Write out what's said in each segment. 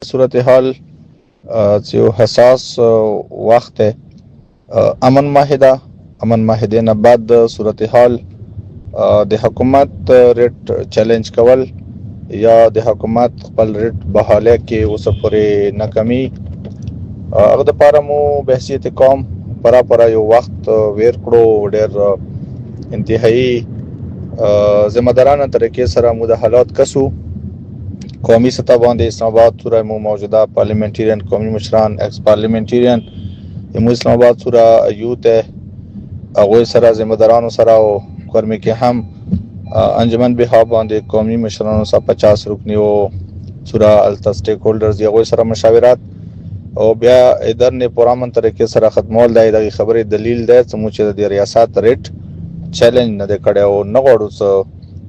صورتحال چې یو حساس وخت دی. امن معاهده نه بعد د صورتحال د حکومت ریټ چیلنج کول یا د حکومت خپل ریټ بحاله کې اوس پورې ناکامي هغه د پاره مو بحثیت قوم پرا یو وخت ویر کړو ډېر انتهایی ذمہ دارانه طریقې سره مو د حالات کسو قومي سطح باندې اسلام آباد سوره مو موجوده پارلیمنټریان قومي مشران ایکس پارلیمنټریان مو اسلام آباد سوره یوت هغه سره ذمہ دارانو سره او کورمه کې هم انجمن به باندې قومي مشرانو سره 50 رکنی او سوره التا سټیک هولډرز یو سره مشاورات او بیا اداره نه پرامن طریقې سره ختمول د خبرې دلیل ده چې د ریاست ریټ چیلنج نه کړي او نه غوړو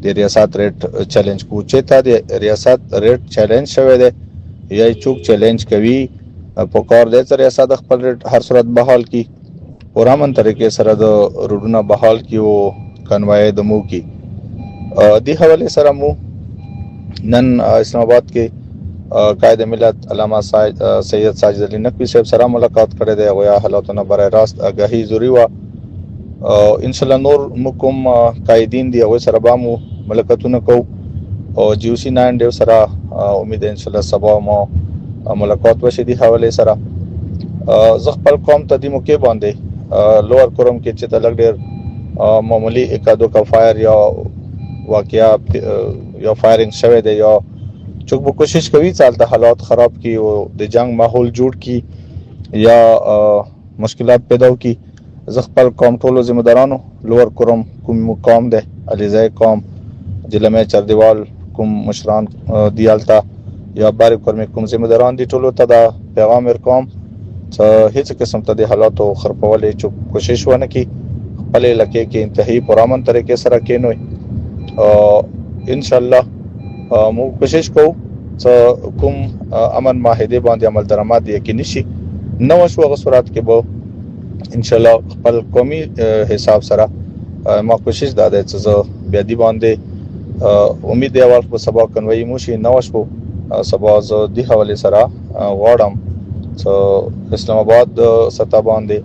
د ریاست ریټ چیلنج کو چې تا د ریاست ریټ چیلنج شوی دی یا چوک چیلنج کوي په کار د ریاست خپل ریټ هر صورت بحال کی پرامن طریقې سره د روډونه بحال کی او کنوای د مو کی دی حواله سره مو نن اسلام آباد کې قائد ملت علامه سید ساجد علي نقوی صاحب سره ملاقات کړې ده او یا حالاتونه برای راست آگاهی ضروری و ان شاء الله نور مکم قائدین دی او سره به مو ملاقاتونه کو او جی سی 9 ډیو سره امید ان شاء الله سبا مو ملاقات وشي دی حواله سره زغپل قوم ته دی مو کې باندې لوور کورم کې چې تلګ ډیر معمولی اکادو کا فایر یا واقعیا یا فایرینګ شوه دی یا چوک به کوشش کوي چالت حالات خراب کی او د جنگ ماحول جوړ کی یا مشکلات پیدا کی زغپل قوم ټولو ذمہ دارانو لوور کورم کوم مقام ده علیزای قوم ضلع چردیوال کوم مشران دیالتا یا بار کورم کوم ذمہ داران دي ټولو ته دا پیغام ورکوم چې هیڅ قسم ته د حالاتو خرابولې چوک کوشش ونه کی خپل لکه کې انتهایی پرامن طریقې سره کینوي ان شاء الله مو کوشش کوو چې کوم امن معاهده باندې عمل درآمد یقیني شي نو شو غصورات کې به ان شاء الله خپل قومي حساب سره ما کوشش داده چې بیا دی باندې امید دی ورته سبا کنوي مو شي نو شو سبا ز دی حواله سره غواړم چې اسلام آباد سطح باندې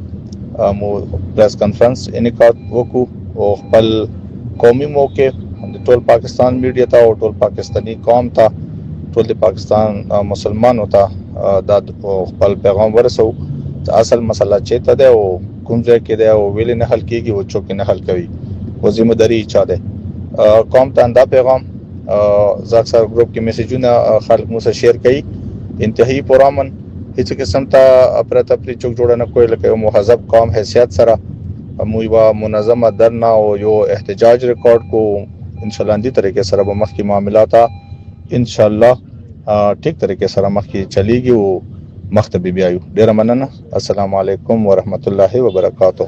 مو پریس کانفرنس انعقاد وکړو او خپل قومي موقف ټول پاکستان میډیا ته او ټول پاکستانی قوم ته ټول د پاکستان مسلمانانو ته د خپل پیغام ورسو اصل مسله چې ته ده او کوم ځای کې ده او ویل نه حل کیږي او چوک نه حل کوي او ذمہ داری چا ده قوم ته دا پیغام زاکسر گروپ کې میسجونه خلک مو سره شیر کړي انتهایی پرامن هیڅ قسم ته اپراتپری چوک جوړ نه کوي لکه یو مهذب قوم حیثیت سره مو یو منظمه درنا او یو احتجاج ریکارډ کو ان شاء الله اندی طریقې سره به مخکې معاملات ان شاء الله ټیک طریقې سره مخکې چلیږي او مختبی بیایو. ډیر مننه. السلام علیکم ورحمت الله وبرکاتہ.